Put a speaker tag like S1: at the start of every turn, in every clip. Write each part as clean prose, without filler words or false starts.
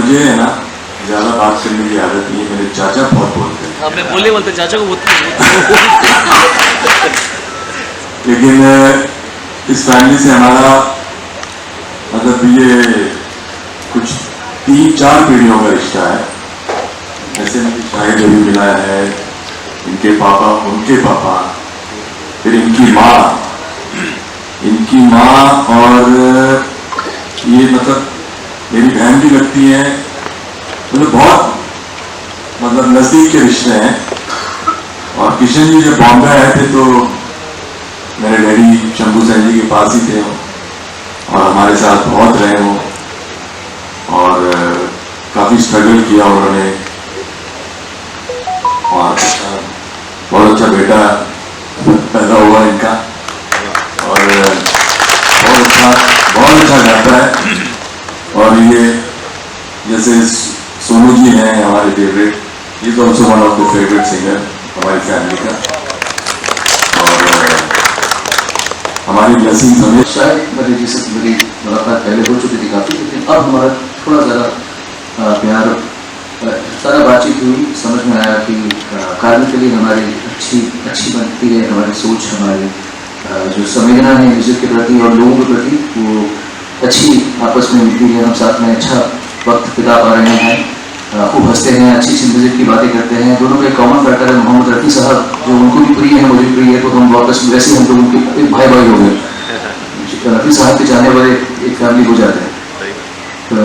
S1: मुझे है ना ज़्यादा बात करने की आदत नहीं है, मेरे चाचा बहुत बोलते हैं।
S2: हमने बोलते चाचा को बोलते
S1: लेकिन इस फैमिली से हमारा मतलब ये कुछ 3-4 पीढ़ियों का रिश्ता है। ऐसे मुझे शायद अभी मिला है, इनके पापा, उनके पापा, फिर इनकी माँ और ये मतलब मेरी बहन भी लगती है, मतलब बहुत मतलब नजदीक के रिश्ते हैं। और किशन जी जब बॉम्बे आए थे तो मेरे डैडी शंभू सैन जी के पास ही थे और हमारे साथ बहुत रहे हो और काफी स्ट्रगल किया उन्होंने और बहुत अच्छा बेटा पैदा हुआ इनका और बहुत अच्छा गाता है। और ये जैसे सोनू जी हैं हमारे favourite, he is also one of the favourite singer हमारी फैमिली का। और हमारी ब्लेसिंग्स हमें
S3: शायद मेरी जैसे मेरी मुलाकात पहले हो चुकी थी काफ़ी, लेकिन अब हमारा थोड़ा ज़्यादा प्यार सारा बातचीत हुई, समझ में आया कि कार्मिकली हमारी अच्छी बनती है, हमारी सोच, हमारी जो संवेदना है म्यूजिक के प्रति और लोगों के प्रति वो अच्छी आपस में मिलती है। हम साथ में अच्छा वक्त बिता पा रहे हैं, खूब हंसते हैं, अच्छी म्यूजिक की बातें करते हैं। दोनों का एक कॉमन फैक्टर है, मोहम्मद रफ़ी साहब जो उनको भी प्रिय है, मुझे भी प्रिय है, तो हम वापस वैसे हम लोगों के एक भाई हो गए। रफ़ी साहब के जाने वाले एक फैमिली हो जाते हैं। तो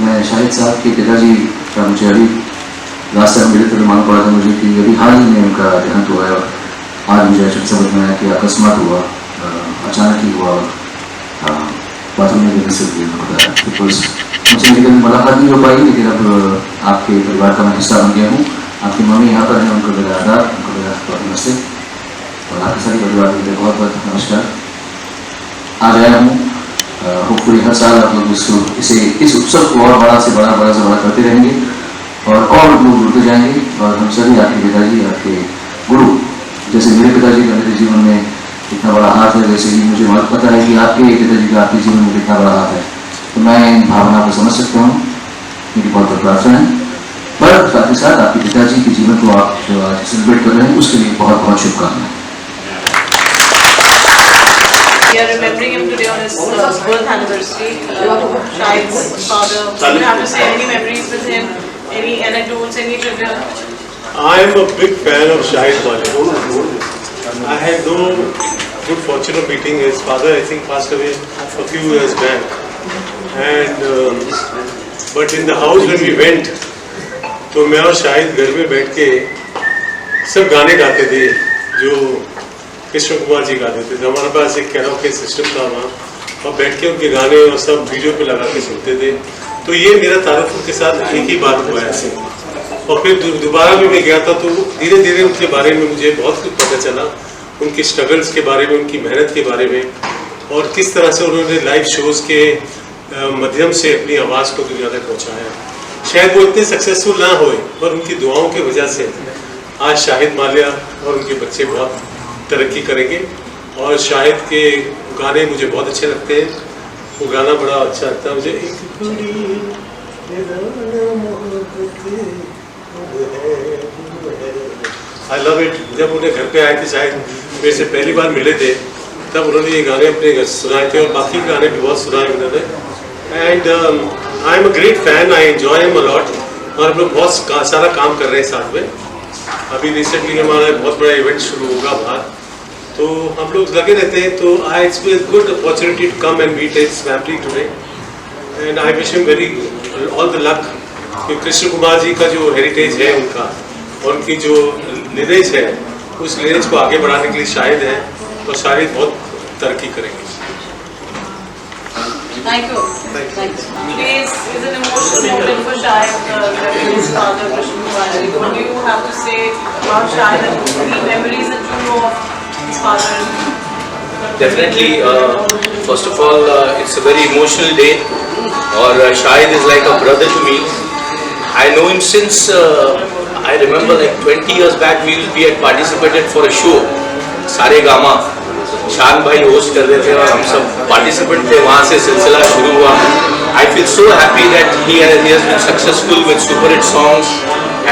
S3: मैं शाहिद साहब के पिताजी का मुझे अभी लास्ट टाइम मिले तो मालूम पड़ा था मुझे कि अभी हाल ही में उनका देहांत हुआ है। आज मुझे समझ में आया कि अकस्मात हुआ, अचानक ही हुआ, बाथरूम में गिरने से बताया। बिकॉज मुझे मेडिकल मुलाकात नहीं हो पाई, लेकिन अब आपके परिवार का मैं हिस्सा बन गया हूँ। आपकी मम्मी यहाँ पर हैं, उनको मेरा आदाब, उनको मेरा नमस्ते और आपके सारे परिवार के लिए बहुत बहुत नमस्कार। आज आया हूँ, होपफुली हर साल आप लोग इस उत्सव को और बड़ा से बड़ा करते रहेंगे और लोग जुड़ते जाएंगे। और हम सभी आपके पिताजी, आपके गुरु, जैसे मेरे पिताजी का मेरे जीवन में कितना बड़ा हाथ है, वैसे ही मुझे पता है कि आपके पिताजी का आपके जीवन में कितना बड़ा हाथ है। तो मैं इन भावना को समझ सकता हूँ, मेरी बहुत बहुत प्रार्थना है। पर साथ ही साथ आपके पिताजी के जीवन को आप जो आज सेलिब्रेट कर रहे हैं उसके लिए बहुत बहुत शुभकामनाएं।
S4: We are remembering him today on his birth anniversary. Shahid's father. Do you have to say any memories with him? Any anecdotes? Any trivia?
S5: I am a big fan of Shahid Wali. I had no good fortune of meeting his father. I think passed away a few years back. And but in the house when we went, तो मैं और शाहिद घर में बैठ के सब गाने गाते थे जो कृष्ण कुमार जी गाते थे। तो हमारे पास एक कैरोके सिस्टम था वहाँ, और बैठ के उनके गाने और सब वीडियो पे लगा के सुनते थे। तो ये मेरा तारुफ उनके साथ एक ही बात हुआ ऐसे। और फिर दोबारा भी मैं गया था तो धीरे धीरे उनके बारे में मुझे बहुत कुछ पता चला, उनके स्ट्रगल्स के बारे में, उनकी मेहनत के बारे में, और किस तरह से उन्होंने लाइव शोज़ के माध्यम से अपनी आवाज़ को दुनिया तक पहुँचाया। शायद वो इतने सक्सेसफुल ना हुए, पर उनकी दुआओं की वजह से आज शाहिद माल्या और उनके बच्चे बहुत तरक्की करेंगे। और शाहिद के गाने मुझे बहुत अच्छे लगते हैं, वो गाना बड़ा अच्छा लगता है मुझे। I love it. जब उन्हें घर पे आए थे, शायद मेरे से पहली बार मिले थे, तब उन्होंने ये गाने अपने घर सुनाए थे और बाकी गाने भी बहुत सुनाए उन्होंने। And I am a great fan, I enjoy him a lot. और हम लोग बहुत सारा काम कर रहे हैं साथ में। अभी रिसेंटली हमारा बहुत बड़ा इवेंट शुरू होगा बाहर, तो हम लोग लगे रहते हैं। तो I it's a good opportunity to come and meet his family today, and I wish him very all the luck. कि कृष्ण कुमार जी का जो हेरिटेज है उनका, और उनकी जो लिनेज है, उस लिनेज को आगे बढ़ाने के लिए शाहिद है, और शाहिद बहुत तरक्की करेंगे।
S4: Thank you. Today is an emotional moment for Shahid, his father, Krishna Kumar ji. What do you have to say about Shahid and any memories that you know of his father?
S6: Definitely, first of all, it's a very emotional day. और Shahid is like a brother to me. I know him since I remember like 20 years back we had participated for a show, Saregama. शान भाई host कर रहे थे और हम सब participant थे, वहाँ से सिलसिला शुरू हुआ। I feel so happy that he has been successful with super hit songs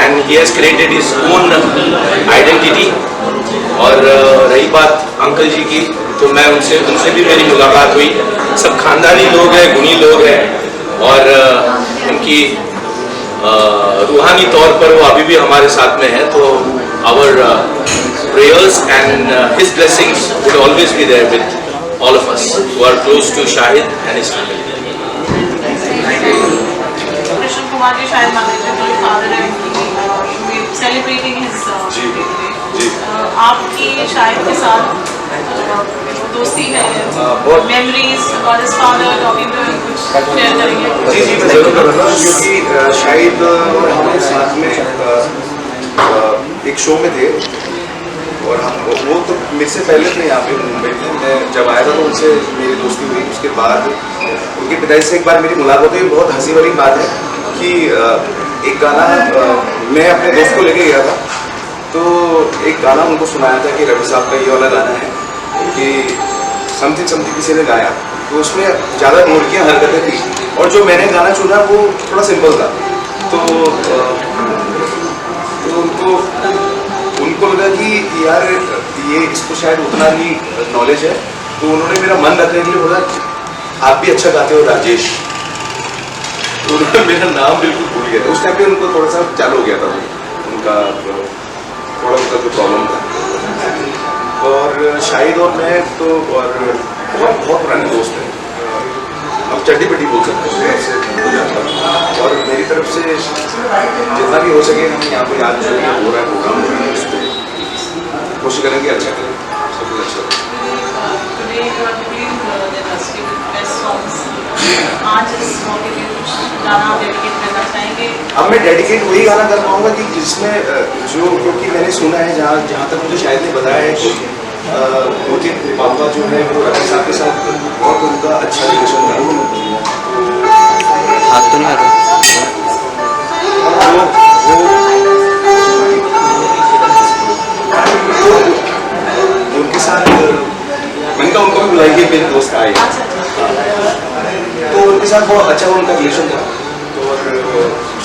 S6: and he has created his own identity. और रही बात अंकल जी की, तो मैं उनसे भी मेरी मुलाकात हुई. सब खानदानी लोग हैं, गुणी लोग हैं और उनकी रूहानी तौर पर वो अभी भी हमारे साथ में है. तो our prayers and his blessings would always be there with all of us who are close to Shahid and his family.
S4: Krishna Kumar ji, Shahid Manager, your father and celebrating his birthday. आपकी शाहिद के साथ दोस्ती है, memories और his father talking to him, कुछ share करेंगे?
S2: जी मैं जरूर करूँगा, क्योंकि शाहिद और हमारे साथ में एक शो में थे और वो तो मेरे से पहले थे यहाँ पे मुंबई में. मैं जब आया था तो उनसे मेरी दोस्ती हुई. उसके बाद उनके पिताजी से एक बार मेरी मुलाकात हुई. बहुत हंसी वाली बात है कि एक गाना मैं अपने दोस्त को लेके गया था, तो एक गाना उनको सुनाया था कि रवि साहब का ये वाला गाना है कि समथिंग समथिंग किसी ने गाया, तो उसमें ज़्यादा मोड़कियाँ हरकतें थी और जो मैंने गाना चुना वो थोड़ा सिंपल था. तो उनको लगा कि यार ये इसको शायद उतना ही नॉलेज है, तो उन्होंने मेरा मन रखने के लिए बोला आप भी अच्छा गाते हो राजेश. तो उन्होंने मेरा नाम बिल्कुल भूल गया था. उस टाइम पे उनको थोड़ा सा चालू हो गया था उनका थोड़ा उनका जो प्रॉब्लम था. और शाहिद और मैं तो और बहुत पुराने दोस्त हैं, अब चड्डी पट्टी बोल सकते हैं. और मेरी तरफ से जितना भी हो सके हम यहाँ पे आज जो हो रहा है प्रोग्राम हो रहा है उस पर कोशिश करेंगे अच्छा करें, सब कुछ अच्छा.
S4: आज इस मौके पे कुछ गाना डेडिकेट करना चाहेंगे?
S2: अब मैं डेडिकेट वही गाना कर पाऊँगा कि जिसमें जो, क्योंकि मैंने सुना है जहाँ तक मुझे शायद ने बताया है कि उनके पापा जो है वो रवि साहब के साथ बहुत उनका अच्छा रिलेशन था.
S3: हाथ तो नहीं आ रहा.
S2: उनके साथ मैंने कहा उनको भी बुलाइए, मेरे दोस्त आए, तो उनके साथ बहुत अच्छा उनका रिलेशन था. तो और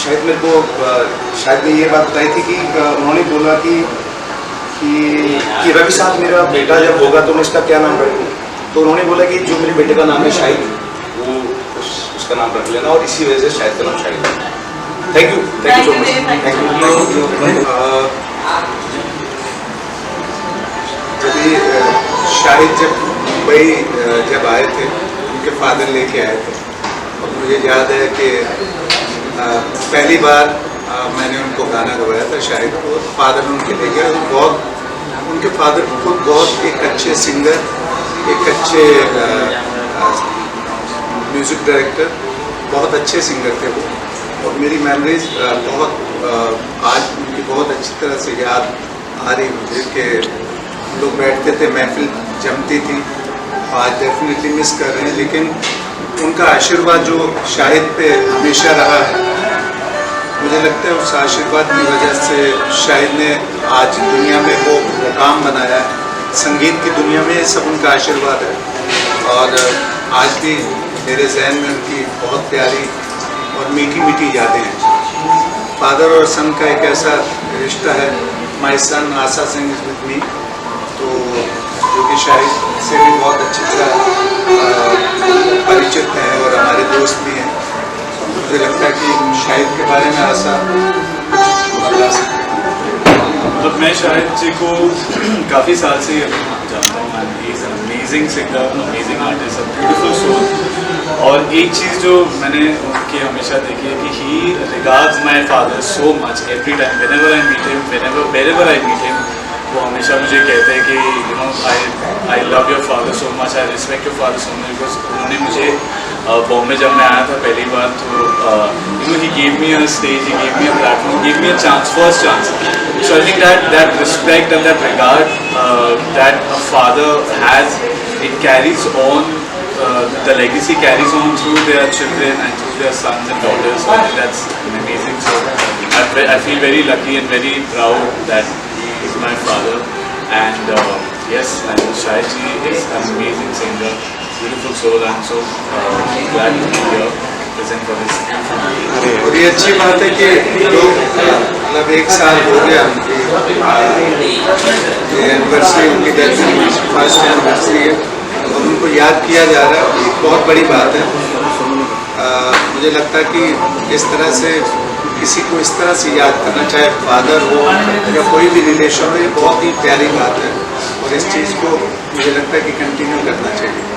S2: शायद मेरे को शायद ने ये बात बताई थी कि उन्होंने बोला कि रवि साहब मेरा बेटा जब होगा तो मैं इसका क्या नाम रखूँ. तो उन्होंने बोला कि जो मेरे बेटे का नाम है शाहिद, वो उसका नाम रख लेना, और इसी वजह से शाहिद का नाम शाहिद है. Thank you so much. Thank you. Shahid जब मुंबई जब आए थे, उनके फादर लेके आए थे, और मुझे याद है कि पहली बार मैंने उनको गाना गवाया था शाहिद को. फादर ने उनके ले गया. उनके फादर खुद बहुत एक अच्छे सिंगर, एक अच्छे म्यूज़िक डायरेक्टर, बहुत अच्छे सिंगर थे वो. और मेरी मेमोरीज बहुत आज उनकी बहुत अच्छी तरह से याद आ रही मुझे कि लोग बैठते थे, महफिल जमती थी. आज डेफिनेटली मिस कर रहे हैं, लेकिन उनका आशीर्वाद जो शाहिद पे हमेशा रहा है, मुझे लगता है उस आशीर्वाद की वजह से शाहिद ने आज दुनिया में वो मुकाम बनाया है. संगीत की दुनिया में सब उनका आशीर्वाद है. और आज भी मेरे जहन में उनकी बहुत प्यारी और मीठी मीठी यादें हैं. फादर और सन का एक ऐसा रिश्ता है. माई सन आशा सिंह इज विद मी, तो जो कि शाहिद से भी बहुत अच्छी तरह परिचित हैं और हमारे दोस्त भी हैं. मुझे लगता है कि शाहिद के बारे में आशा बता सकते हैं.
S7: मतलब मैं शाहिद जी को काफ़ी साल से जानता हूँ. He is an amazing singer, amazing artist, a beautiful soul. और एक चीज़ जो मैंने उनके हमेशा देखी है कि he regards my father so much. Every time whenever I meet him, wherever I meet him, वो हमेशा मुझे कहते हैं कि you know I love your father so much, I respect your father so much. Because उन्होंने मुझे बॉम्बे जब मैं आया था पहली बार, तो you know he gave me a stage, he gave me a platform, gave me a chance, first chance. So I think that respect and that regard that a father has, it carries on, the legacy carries on through their children and through their sons and daughters. So I think that's amazing. So I feel very lucky and very proud that he is my father. And yes, and Shahid ji is an amazing singer, beautiful soul. I'm so glad to be here. present for this.
S2: और ये अच्छी बात है कि लोग मतलब 1 साल हो गया उनकी एनिवर्सरी, उनकी डेथ की फर्स्ट एनिवर्सरी है और उनको याद किया जा रहा है, एक बहुत बड़ी बात है। मुझे लगता है कि इस तरह से किसी को इस तरह से याद करना, चाहे फादर हो या कोई भी रिलेशन हो, ये बहुत ही प्यारी बात है और इस चीज़ को मुझे लगता है कि कंटिन्यू करना चाहिए।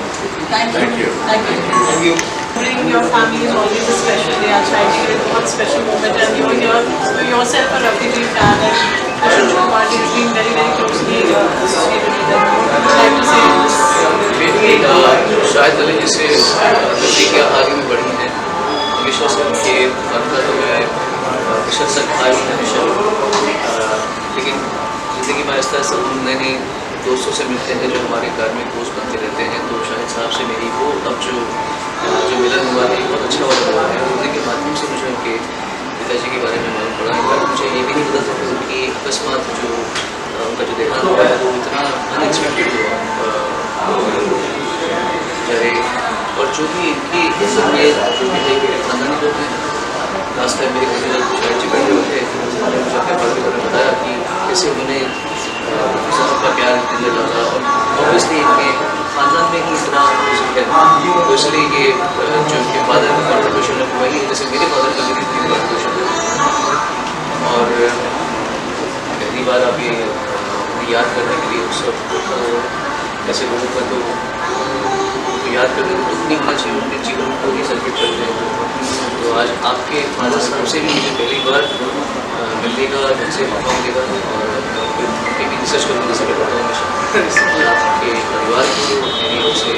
S4: Thank you. Thank you. Your family is always a special day. आज शायद ये बहुत special moment and you yourself a refugee fan and Krishna Kumar has been very closely associated with them. Would you like to say this?
S6: शायद अली जी से नज़दीकियाँ आगे भी बढ़ी हैं, हमेशा से उनके फनकार तो मैं प्रशंसक आया हूँ हमेशा, लेकिन ज़िंदगी में ऐसा सब नए नए दोस्तों से मिलते हैं जो हमारे कार्मिक दोस्त बनते रहते हैं। तो शाहिद साहब से मेरी वो अब जो मिलन हुआ है बहुत अच्छा वाला हुआ है। उन्हीं के माध्यम से मुझे उनके पिताजी के बारे में मालूम पड़ा है। मुझे ये भी नहीं पता था कि उनकी अकस्मात जो उनका जो देहांत हुआ है वो इतना अनएक्सपेक्टेड हुआ चाहे, और जो भी इनकी जो भी है खानदानी लोग हैं। लास्ट टाइम मेरे घर में शाहिद जी बैठे हुए थे, मुझे अपने बारे में बताया कि कैसे उन्होंने सबका प्यार दिल डाला और ऑब्वियसली इनके खानदान में ही इतना म्यूजिक है, तो इसलिए ये जो इनके फादर का कॉन्ट्रीब्यूशन है वही है जैसे मेरे फादर का भी कॉन्ट्रीब्यूशन है। और पहली बार आप ये याद करने के लिए उस सब ऐसे लोगों का तो याद करने को नहीं होना चाहिए, उनके जीवन को ही सेलिब्रेट करते हैं। तो आज आपके फादर साहब से भी मुझे पहली बार मिलने का उनसे मौका मिलेगा और उनके भी रिसर्च करने जैसे मैं करता हूँ हमेशा। आपके परिवार को मेरी ओर से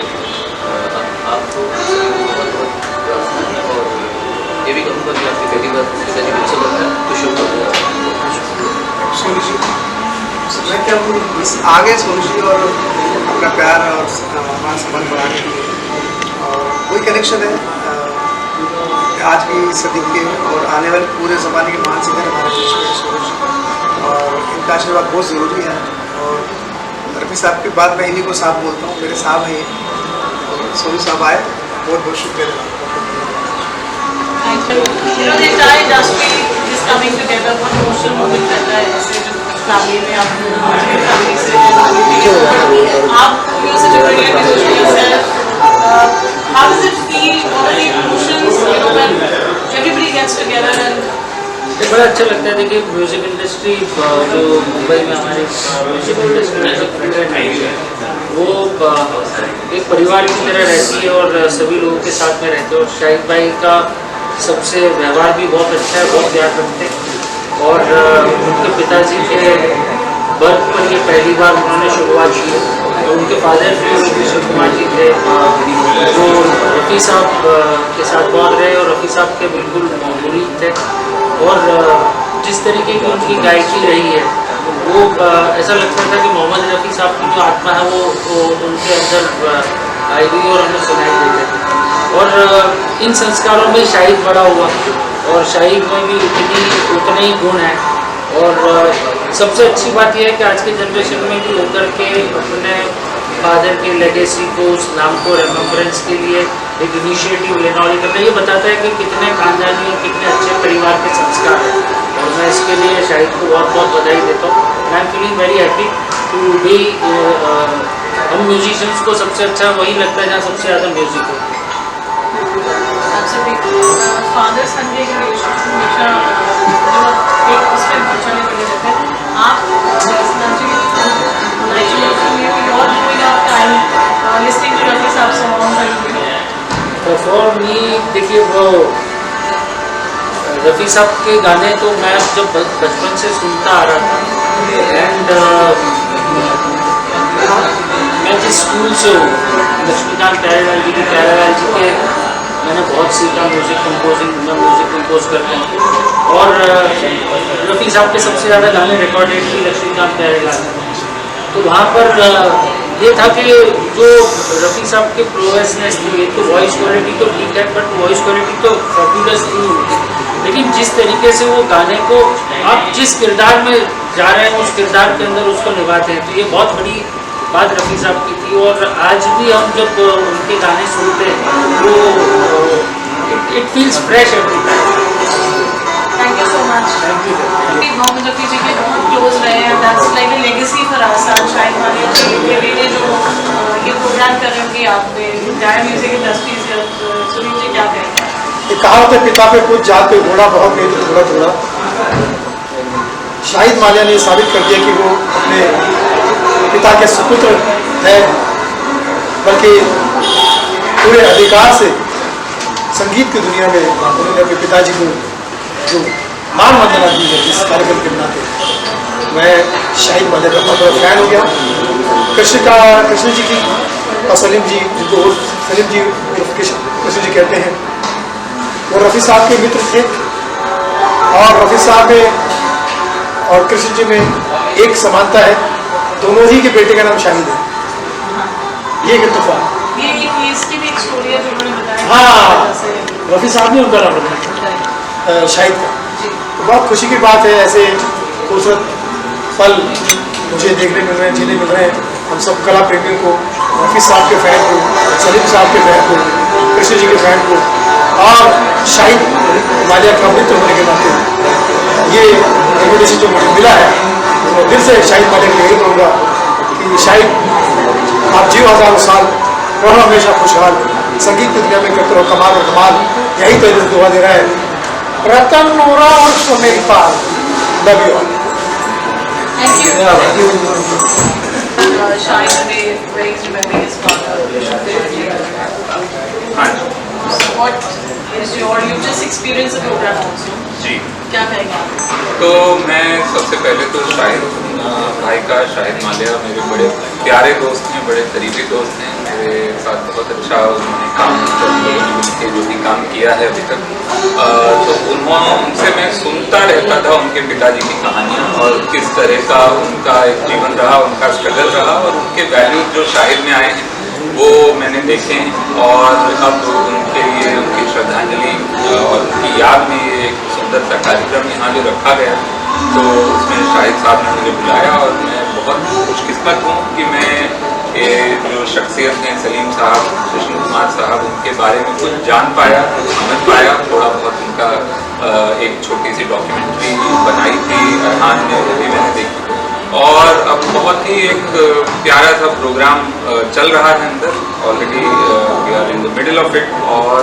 S6: आपको बहुत बहुत प्रार्थना है और ये भी कहूँगा कि आपकी पहली बार पिताजी को अच्छा लगता है तो शुभ
S8: सोनू जी, मैं क्या आगे सोनू जी और अपना प्यार और हमारा संबंध बढ़ाने के लिए और कोई कनेक्शन है आज की सदी के और आने वाले पूरे ज़माने के महान सिंगर हमारे देश में सोनू जी, और इनका आशीर्वाद बहुत ज़रूरी है। और रफ़ी साहब के बाद मैं इन्हीं को साहब बोलता हूँ, मेरे साहब हैं और सोनू साहब आए, बहुत बहुत शुक्रिया।
S4: Thank you. You know the entire industry is coming together. बहुत emotional moment रहता है ऐसे जो फैमिली में आप फैमिली से आप you such a brilliant musician yourself. How does it feel? What are the emotions? You know when everybody gets together and
S9: ये बड़ा अच्छा लगता है। देखिए म्यूज़िक इंडस्ट्री जो मुंबई में हमारे म्यूज़िक इंडस्ट्री है वो एक परिवार की तरह रहती है और सभी लोगों के साथ में रहते हैं। और शाहिद भाई का सबसे व्यवहार भी बहुत अच्छा है, बहुत प्यार रखते हैं। और उनके पिताजी के बर्थ पर ये पहली बार उन्होंने शुरुआत की और उनके फादर भी कृष्ण कुमार जी थे जो रफ़ी साहब के साथ बहुत रहे और रफ़ी साहब के बिल्कुल मुरीद थे। और जिस तरीके की उनकी गायकी रही है वो ऐसा लगता था कि मोहम्मद रफ़ी साहब की जो आत्मा है वो उनके अंदर आई हुई और हमें सुनाई देते थे। और इन संस्कारों में शाहिद बड़ा हुआ और शाहिद में भी उतने ही गुण हैं। और सबसे अच्छी बात यह है कि आज के जनरेशन में भी होकर के अपने फादर के लेगेसी को, उस नाम को रेमेम्बरेंस के लिए एक इनिशिएटिव लेना और करना, ये बताता है कि कितने खानदानी और कितने अच्छे परिवार के संस्कार हैं। और मैं इसके लिए शाहिद को बहुत बहुत बधाई देता हूँ। I am feeling very happy to be. हम म्यूजिशियंस को सबसे अच्छा वही लगता है जहाँ सबसे ज़्यादा म्यूजिक हो।
S4: फादर सन के रिलेशनशिप हमेशा जो एक उसमें बचाने बने रहते हैं। आप
S9: फॉर मी देखिए वो रफ़ी साहब के गाने तो मैं जब बचपन से सुनता आ रहा था। एंड मैं जिस स्कूल से हूँ लक्ष्मीकांत प्यारेलाल जी के मैंने बहुत सीखा म्यूज़िक कंपोजिंग। मैं म्यूज़िक कंपोज करता हूँ और रफ़ी साहब के सबसे ज़्यादा गाने रिकॉर्डेड थी लक्ष्मीकांत प्यारेलाल। तो वहाँ पर ये था कि जो रफ़ी साहब के प्रोग्रेसनेस थी, एक तो वॉइस क्वालिटी तो ठीक है बट वॉइस क्वालिटी तो फैबुलस थी उनकी, लेकिन जिस तरीके से वो गाने को आप जिस किरदार में जा रहे हैं उस किरदार के अंदर उसको निभाते हैं, तो ये बहुत बड़ी बात रफ़ी साहब की थी। और आज भी हम जब उनके गाने सुनते हैं तो it feels fresh every time.
S4: Thank you so much. Mohammad Rafi जी के बहुत क्लोज रहे हैं, that's like a legacy for us. आज शाहिद मालिया जी के बेटे जो ये प्रोग्राम कर रहे हैं उनकी याद में गाया म्यूजिक इंडस्ट्री से, सुनील जी क्या कहेंगे?
S8: एक कहावत है, पिता पे कुछ जात पे घोड़ा, बहुत नहीं तो थोड़ा थोड़ा। शाहिद मालिया ने साबित कर दिया कि वो अपने पिता के सुपुत्र है, बल्कि पूरे अधिकार से संगीत की दुनिया में उन्होंने अपने पिताजी को जो मान वंदना दी है इस कार्यक्रम के नाते। मैं शाहिद मालिया का बहुत बड़ा फैन हो गया। कृष्ण जी की और सलीम जी, जिनको सलीम जी कृष्ण जी कहते हैं, वो रफ़ी साहब के मित्र थे और रफ़ी साहब में और कृष्ण जी में एक समानता है, दोनों ही के बेटे का नाम शाहिद है। ये एक इत्तेफाक।
S4: ये इसकी भी एक स्टोरी है जो उन्होंने बताया।
S8: हाँ, रफ़ी साहब ने उनका नाम रखा शाहिद का। तो बहुत खुशी की बात है, ऐसे खूबसूरत पल मुझे देखने मिल रहे हैं, जीने मिल रहे हैं हम सब कला प्रेमियों को, रफ़ी साहब के फैन को, सलीम साहब के फैन को, कृष्ण जी के फैन को और शाहिद मालिया का मित्र होने के नाते ये इन्विटेशन जो मुझे मिला है, तो दिल से शाहिद मालिया को यही कहूँगा कि शाहिद आप जीव हज़ारों साल रहो, हमेशा खुशहाल, संगीत की दुनिया में करते रहो कमाल और कमाल। यही तो दुआ दे रहा है। रतन नूरा और Sumer Pal, love you all.
S4: Thank you. Shahid today where he's remembering his father. What is you just experienced the program also?
S10: जी,
S4: क्या कहेंगे आप?
S10: तो मैं सबसे पहले तो शाहिद भाई का, शाहिद मालिया मेरे बड़े प्यारे दोस्त हैं, बड़े करीबी दोस्त हैं, मेरे साथ बहुत अच्छा उन्होंने काम मिलकर जो भी काम किया है अभी तक। तो उनसे मैं सुनता रहता था उनके पिताजी की कहानियाँ और किस तरह का उनका एक जीवन रहा, उनका स्ट्रगल रहा और उनके वैल्यूज जो शाहिद में आए हैं वो मैंने देखे हैं। और अब उनके लिए उनकी श्रद्धांजलि और उनकी याद में ये एक सुंदर सा कार्यक्रम यहाँ जो रखा गया, तो उसमें शाहिद साहब ने मुझे बुलाया और मैं बहुत खुशकिस्मत हूँ कि मैं ये जो शख्सियत हैं सलीम साहब, कृष्ण कुमार साहब, उनके बारे में कुछ जान पाया, समझ पाया। थोड़ा बहुत उनका एक छोटी सी डॉक्यूमेंट्री बनाई थी अरहान ने, वो भी मैंने देखी और अब बहुत ही एक प्यारा सा प्रोग्राम चल रहा है अंदर। Already we are in the middle of it. और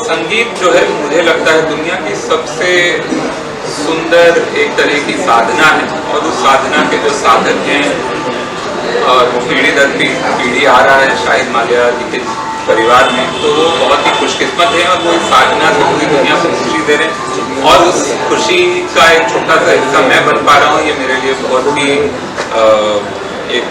S10: संगीत जो है मुझे लगता है दुनिया की सबसे सुंदर एक तरह की साधना है और उस साधना के जो साधक हैं और वो पीढ़ी दर पीढ़ी आ रहा है शाहिद मालिया जी के परिवार में, तो वो बहुत ही खुशकिस्मत है और वो इस साधना से पूरी दुनिया को खुशी दे रहे हैं और उस खुशी का एक छोटा सा हिस्सा मैं बन पा रहा हूँ। ये मेरे लिए बहुत ही एक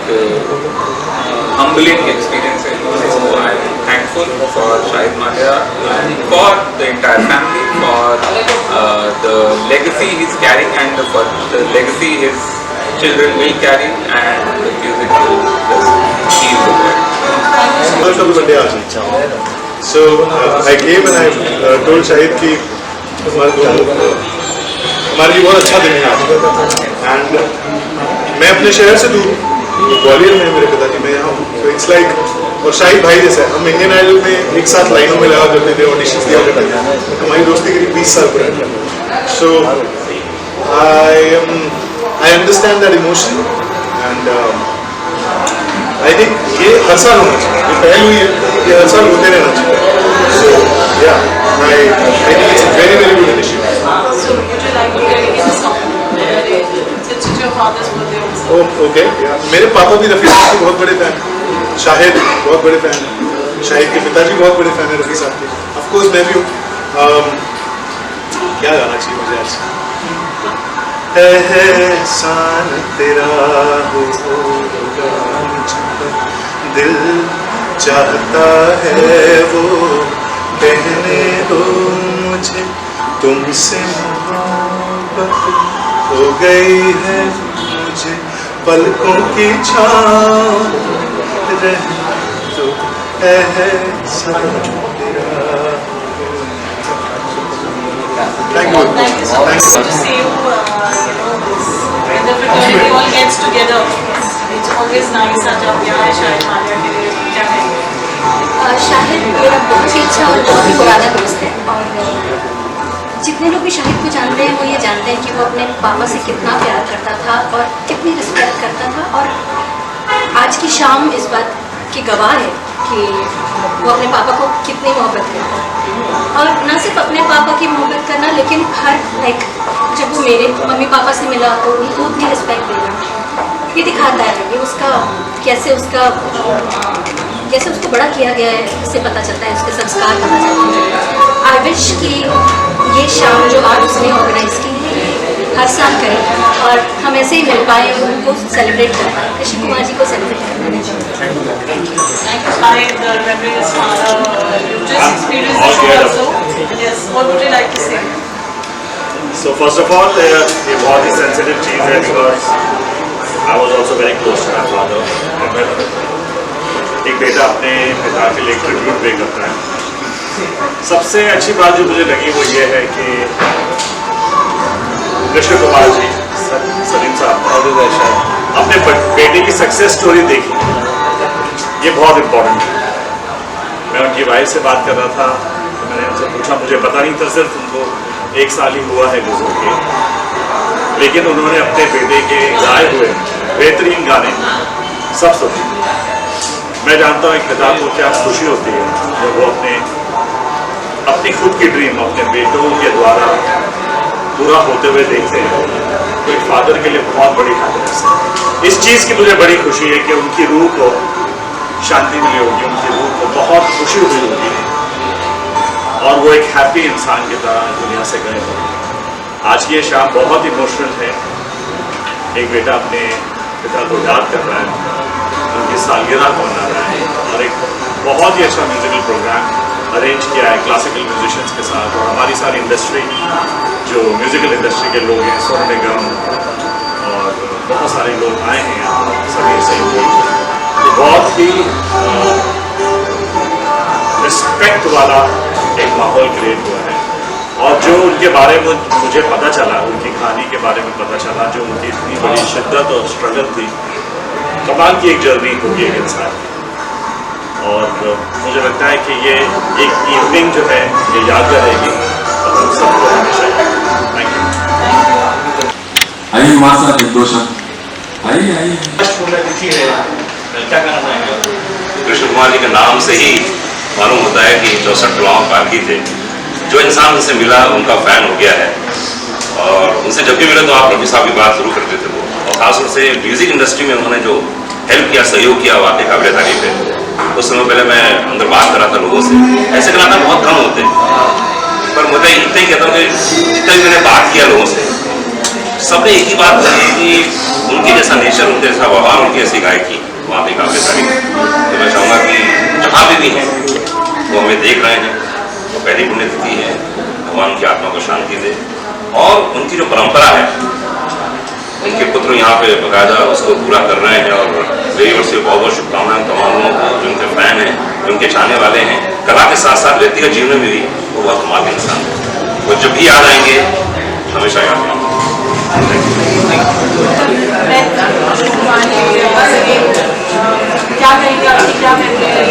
S10: humbling experience है। So I am thankful for Shahid Malia and for the entire family, for the legacy he's carrying and for the legacy his children will carry and the music will just keep going.
S5: Welcome to India. So I came and I told Shahid कि हमारे लिए बहुत अच्छा दिन है आज and मैं अपने शहर से दूर ग्वालियर में मेरे पिताजी मैं यहाँ हूँ, तो इट्स लाइक और शाहिद भाई जैसे हम इंडियन आइडल में एक साथ लाइनों में लगा करते थे, ऑडिशंस दिया करते थे, हमारी दोस्ती करीब 20 साल पुरानी। So I understand that emotion and I think ये हर साल होना चाहिए, ये पहल हुई है, ये हर साल होते रहना चाहिए। सो या I think it's a very very good initiative.
S4: So would you like to dedicate a song? Since it's your father's birthday also.
S5: Okay, मेरे पापा भी रफ़ी साहब के बहुत बड़े फैन, शाहिद बहुत बड़े फैन हैं, शाहिद के पिताजी बहुत बड़े फैन हैं रफ़ी साहब के, ऑफ कोर्स मैं भी हूँ। क्या गाना चाहिए मुझे आज? एहसान तेरा होगा दिल चाहता है वो कहने दो मुझे तुमसे मोहब्बत हो गई है मुझे पलकों की छाँव रह तो एहसान तेरा। Thank you.
S4: Thank you so much. Good to see you. When the fraternity all gets together, it's always nice. आज आप यहाँ हैं शाहिद मालिया के लिए क्या कहेंगे?
S11: शाहिद मेरा बहुत ही अच्छा और बहुत ही पुराना दोस्त है, और जितने लोग भी शाहिद को जानते हैं वो ये जानते हैं कि वो अपने पापा से कितना प्यार करता था और कितनी रिस्पेक्ट करता था। और आज की शाम इस बात की गवाह है कि वो अपने पापा को कितनी मोहब्बत करता है। और न सिर्फ अपने पापा की मोहब्बत करना, लेकिन हर जब वो मेरे मम्मी पापा से मिला तो उनको उतनी रिस्पेक्ट देना, ये दिखाता है कि उसका कैसे उसको बड़ा किया गया है, इससे पता चलता है, उसके संस्कार पता चलते हैं। आई विश कि ये शाम जो आज उसने ऑर्गेनाइज की है हर साल करें और हम ऐसे ही मिल पाए और उनको सेलिब्रेट कर पाए, ऋषि कुमार जी को सेलिब्रेट करने चाहिए।
S12: So first of all, ये बहुत ही sensitive चीज़ है because I was also very close to my father. एक बेटा अपने पिता के लिए ट्रिब्यूट पे करता है। सबसे अच्छी बात जो मुझे लगी वो ये है कि ऋषि कुमार जी, सलीम साहब अपने बेटे की सक्सेस स्टोरी देखी, ये बहुत इम्पोर्टेंट है। मैं उनकी वाइफ से बात कर रहा था तो मैंने उनसे पूछा, मुझे पता नहीं था, सिर्फ उनको 1 साल ही हुआ है गुजर के, लेकिन उन्होंने अपने बेटे के गाए हुए बेहतरीन गाने सब सुने। मैं जानता हूँ एक पिता को क्या खुशी होती है जब वो अपनी खुद की ड्रीम अपने बेटों के द्वारा पूरा होते हुए देखते हैं, तो एक फादर के लिए बहुत बड़ी हैप्पीनेस है। इस चीज़ की मुझे बड़ी खुशी है कि उनकी रूह को शांति मिली होगी, उनकी रूह को बहुत खुशी हुई होगी और वो एक हैप्पी इंसान की तरह दुनिया से गए होंगे। आज की ये शाम बहुत इमोशनल है। एक बेटा अपने पिता को याद कर रहा है, उनकी सालगिरह को मना रहा है और एक बहुत ही अच्छा म्यूजिकल प्रोग्राम अरेंज किया है क्लासिकल म्यूजिशियंस के साथ। और हमारी सारी इंडस्ट्री, जो म्यूजिकल इंडस्ट्री के लोग हैं, सोनू निगम और बहुत सारे लोग आए हैं यहाँ, सभी से बहुत ही रिस्पेक्ट वाला एक माहौल क्रिएट हुआ है। और जो उनके बारे में मुझे पता चला, उनकी कहानी के बारे में पता चला, जो उनकी इतनी बड़ी शिद्दत और स्ट्रगल थी, कमाल की एक जर्नी होगी एक इंसान की। और मुझे लगता है कि ये एक इवनिंग जो है ये याद रहेगी और हम सबको हमेशा याद। Thank you.
S1: आइए हमारे साथ निर्दोषम, आइए।
S13: कृष्ण कुमार जी के नाम से ही मालूम होता है कि 64 गुलाम बाकी थे। जो इंसान उनसे मिला उनका फैन हो गया है और उनसे जब भी मिले तो आप रफी साहब की बात जरूर करते थे वो, और खासतौर से म्यूजिक इंडस्ट्री में उन्होंने जो हेल्प किया, सहयोग किया, वाकई काबिल तारीफ है। उस समय पहले मैं अंदर बात कर रहा था लोगों से, ऐसे कलाकार बहुत कम होते हैं, पर मुझे इतना ही कहता हूँ कि जितना भी मैंने बात किया लोगों से, सबने एक ही बात कही कि उनके जैसा नेचर, उनके जैसा व्यवहार, उनकी ऐसी गायकी वहाँ पे काबिल तारीफ। तो मैं चाहूँगा कि जहाँ भी हैं वो हमें देख रहे हैं, वो पहली पुण्यतिथि है, भगवान उनकी आत्मा को शांति दे। और उनकी जो परंपरा है, उनके पुत्र यहाँ पे बकायदा उसको पूरा कर रहे हैं और मेरी ओर से बहुत बहुत शुभकामनाएं तमाम लोगों को जो उनके फैन हैं, जो उनके चाहने वाले हैं। कला के साथ साथ व्यक्तिगत जीवन में भी वो बहुत कमाल के इंसान है। वो जब भी याद आएंगे हमेशा याद आएंगे।
S4: क्या कहेंगे आपकी, क्या कहते हैं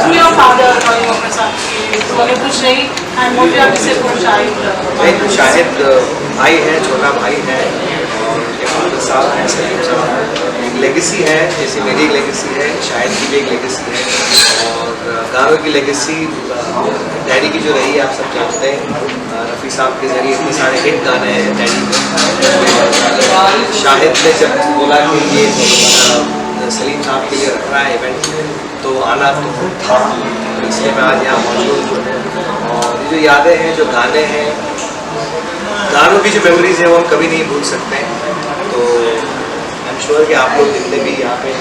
S4: थ्रू योर फादर और योर साथ कुछ नहीं and what you have to say for Shahid?
S2: Shahid भाई है, छोटा भाई है और उनके फादर साहब हैं, सलीम साहब। एक लेगेसी है, जैसे मेरी एक लेगेसी है, शाहिद की भी एक लेगेसी है और गानों की लेगेसी डैडी की जो रही है आप सब जानते हैं। रफ़ी साहब के जरिए इतने सारे हिट गाने हैं डैडी में। शाहिद ने जब बोला कि ये सलीम साहब के लिए रख रहा है इवेंट, तो आना तो था, इसलिए मैं आज यहाँ मौजूद हूँ। और ये जो यादें हैं, जो गाने हैं, गानों की जो मेमोरीज है वो हम कभी नहीं भूल सकते। तो आई एम श्योर कि आप लोग जितने भी यहाँ पे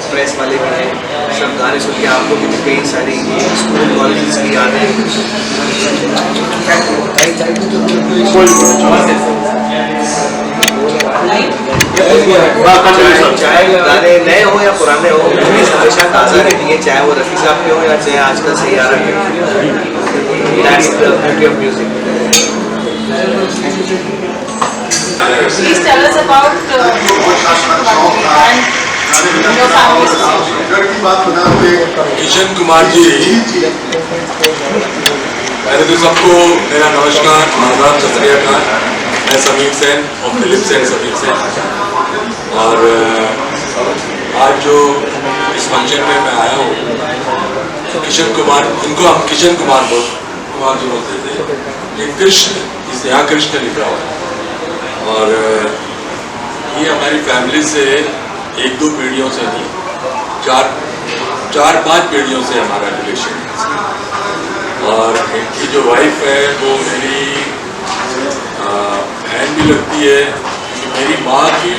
S2: प्रेस वाले भी हैं, सब गाने सुन के आप लोग की कई सारी स्कूल कॉलेज की यादें, चाहे गाने नए हो या पुराने हो, हमेशा ताज़ा रहती है, चाहे वो रफ़ी साहब के हो या चाहे आजकल सैयारा के हो। That's the beauty of music.
S4: Please tell us about and your family association?
S1: Kishan Kumar ji, पहले तो सबको मेरा नमस्कार, आदाब, सत श्री अकाल। मैं समीर सेन और फिलिप सेन समीर सेन, और आज जो इस फंक्शन में मैं आया हूँ, किशन कुमार, इनको हम किशन कुमार जो बोलते थे, ये कृष्ण, इस यहाँ कृष्ण लिखा हुआ है। और ये हमारी फैमिली से 1-2 पीढ़ियों से नहीं, 4-5 पीढ़ियों से हमारा रिलेशन है। और इनकी जो वाइफ है वो मेरी बहन भी लगती है, मेरी माँ की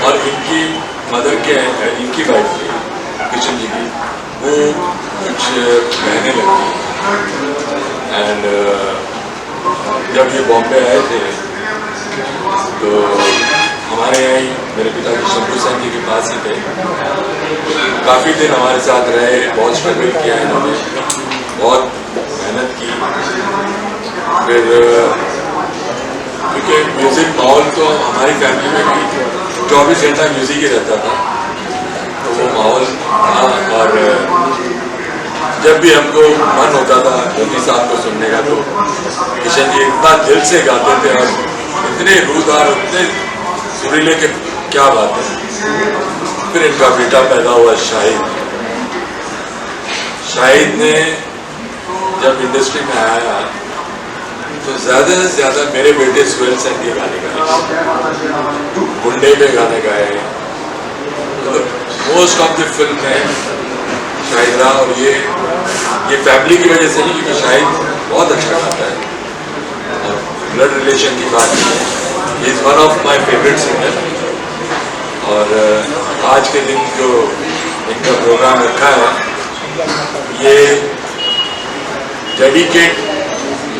S1: और इनकी मदर के, इनकी वाइफ की, किशन जी की, वो कुछ बहनें लगती हैं। एंड जब ये बॉम्बे आए थे तो हमारे यहाँ ही मेरे पिताजी शंभू सेन जी के पास ही थे। काफ़ी दिन हमारे साथ रहे, बहुत स्ट्रगल किया इन्होंने, बहुत मेहनत की। फिर क्योंकि म्यूज़िक माहौल तो हमारी फैमिली में भी 24 घंटा म्यूज़िक ही रहता था, तो वो माहौल था। और जब भी हमको मन होता था मोदी साहब को सुनने का, तो किशन जी इतना दिल से गाते थे और इतने रूदार, इतने सुरीले के क्या बात है। फिर इनका बेटा पैदा हुआ शाहिद। शाहिद ने जब इंडस्ट्री में आया तो ज़्यादा से ज़्यादा मेरे बेटे सुहेल सेन के गाने गाए, गुंडे में गाने गाए, मतलब मोस्ट ऑफ द फिल्म में शाहिद रहा। और ये फैमिली की वजह से नहीं, क्योंकि शाहिद बहुत अच्छा गाता है और ब्लड रिलेशन की बात नहीं है। He is one of my favourite singer. और आज के दिन जो इनका प्रोग्राम रखा है, ये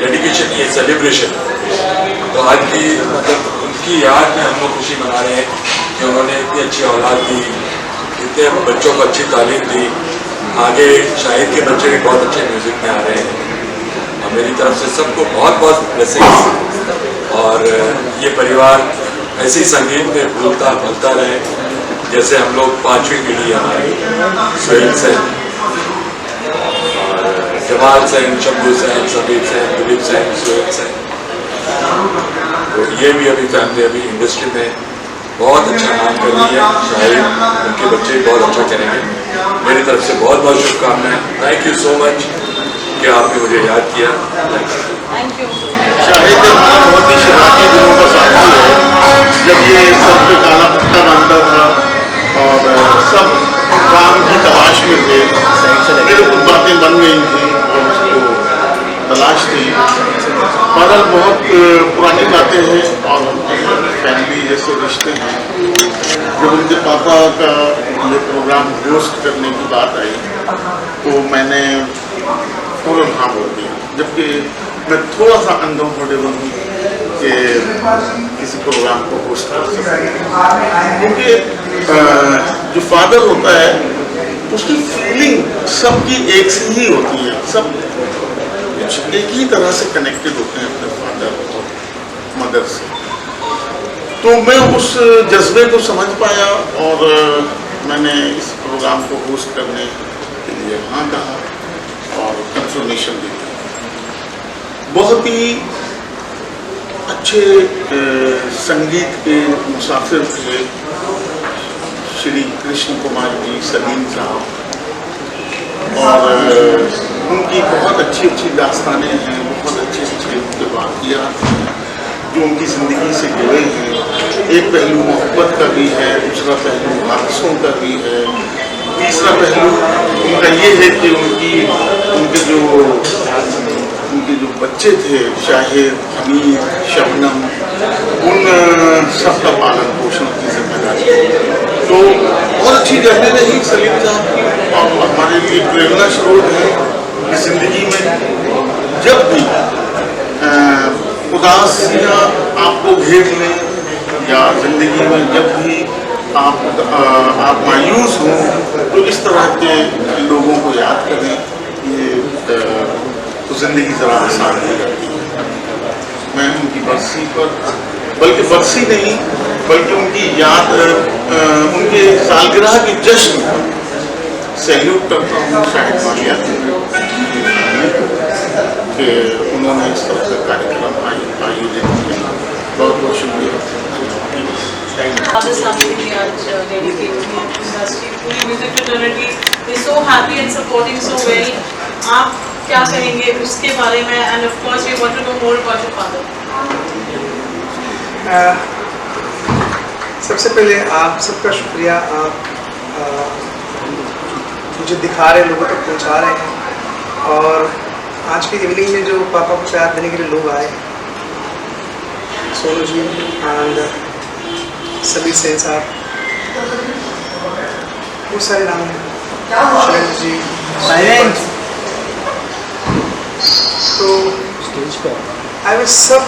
S1: डेडिकेशन, ये सेलिब्रेशन। तो आज की मतलब उनकी याद में हम लोग खुशी मना रहे हैं कि उन्होंने इतनी अच्छी औलाद दी, इतने बच्चों को अच्छी तालीम दी। आगे शाहिद के बच्चे भी बहुत अच्छे म्यूज़िक में आ रहे हैं, और मेरी तरफ से सबको बहुत बहुत ब्लेसिंग्स। और ये परिवार ऐसी संगीत में भूलता भलता रहे, जैसे हम लोग 5वीं पीढ़ी हमारी, सुहेल सेन, जमाल सेन, शंभू सेन, समीर सेन, दिलीप सेन, सुहेल सेन। तो ये भी अभी फैमिली अभी इंडस्ट्री में बहुत अच्छा नाम कर रही है। शाहिद, उनके बच्चे भी बहुत अच्छा करेंगे। मेरी तरफ से बहुत बहुत शुभकामनाएं। थैंक यू सो मच कि आपने मुझे याद किया।
S4: Thank you.
S14: शाहिद हमारा बहुत ही शुरुआती दिनों का साथी है, जब ये सब पे काला पट्टा बांधता था और सब काम की तलाश में थे। मेरे कुछ बातें बन गई थी और उसको तलाश थी। बहरहाल बहुत पुरानी बातें हैं और फैमिली जैसे रिश्ते हैं। जब उनके पापा का ये प्रोग्राम होस्ट करने की बात आई तो मैंने फौरन हाँ बोल दिया, जबकि मैं थोड़ा सा अनकम्फर्टेबल हूँ कि किसी प्रोग्राम को होस्ट कर सकूँ, क्योंकि जो फादर होता है उसकी फीलिंग सबकी एक सी ही होती है। सब कुछ एक ही तरह से कनेक्टेड होते हैं अपने फादर और मदर से। तो मैं उस जज्बे को समझ पाया और मैंने इस प्रोग्राम को होस्ट करने के लिए हाँ कहा और कंफर्मेशन दी। बहुत ही अच्छे संगीत के मुसाफिर थे श्री कृष्ण कुमार जी, सलीम साहब, और उनकी बहुत अच्छी अच्छी दास्तानें हैं, बहुत अच्छे उनके वाक़ियात हैं जो उनकी ज़िंदगी से जुड़े हैं। एक पहलू मोहब्बत का भी है, दूसरा पहलू हादसों का भी है, तीसरा पहलू उनका ये है कि उनके जो बच्चे थे, शाहिद, हमीद, शबनम, उन सबका पालन पोषण की जिम्मेदारी। तो बहुत अच्छी जर्नी रही सलीम साहब की और हमारे लिए प्रेरणा स्रोत है कि ज़िंदगी में जब भी उदासियाँ आपको घेर लें या ज़िंदगी में जब भी आप मायूस हों तो इस तरह के लोगों को याद करें। ये तो ज़िंदगी ज़रा आसान हो जाती है। मैं उनकी बरसी पर बल्कि बख्शी नहीं, बल्कि उनकी याद, उनके सालगिरह की जश्न सैल्यूट करता हूँ शाहिद मालिया कि उन्होंने इस तरह का कार्यक्रम आयोजित किया। बहुत बहुत शुक्रिया।
S4: Father something we are dedicated to industry, पूरी music fraternity is so happy and supporting so well. आप क्या कहेंगे उसके बारे में? And of course we want to know more about your father.
S8: सबसे पहले आप सबका शुक्रिया, आप मुझे दिखा रहे लोगों तक पहुंचा रहे हैं। और आज की इवनिंग में जो पापा को प्यार देने के लिए लोग आए, सोनू जी एंड सभी सेन साहब, बहुत सारे नाम हैं, शैलेंद्र जी, तो आई विल सब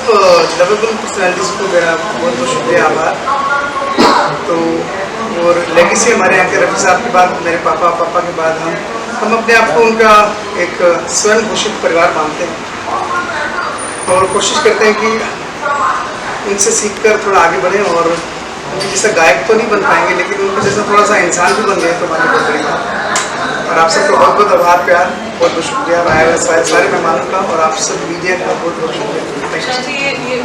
S8: लवेबल पर्सनैलिटीज़ को मेरा बहुत बहुत शुक्रिया, आभार। तो और लेगेसी हमारे यहाँ के रफ़ी साहब के बाद, मेरे पापा के बाद हम अपने आप को उनका एक स्वयं घोषित परिवार मानते हैं और कोशिश करते हैं कि उनसे सीखकर थोड़ा आगे बढ़ें और उनके जैसा गायक तो नहीं बन पाएंगे, लेकिन उनके जैसा थोड़ा सा इंसान भी बन गए तो हमारे बहुत बड़ी बात। और आप सबका बहुत बहुत आभार, प्यार, बहुत बहुत शुक्रिया सारे मेहमानों का और आप सब मीडिया का बहुत बहुत शुक्रिया।
S4: ये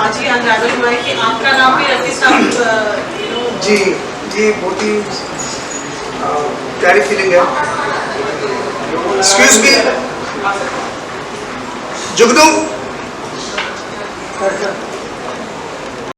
S4: आज ही अनराइवल हुआ है कि आपका नाम भी रफ़ी साहब
S8: जी, ये बहुत ही प्यारी फीलिंग है। एक्सक्यूज मी जुगनू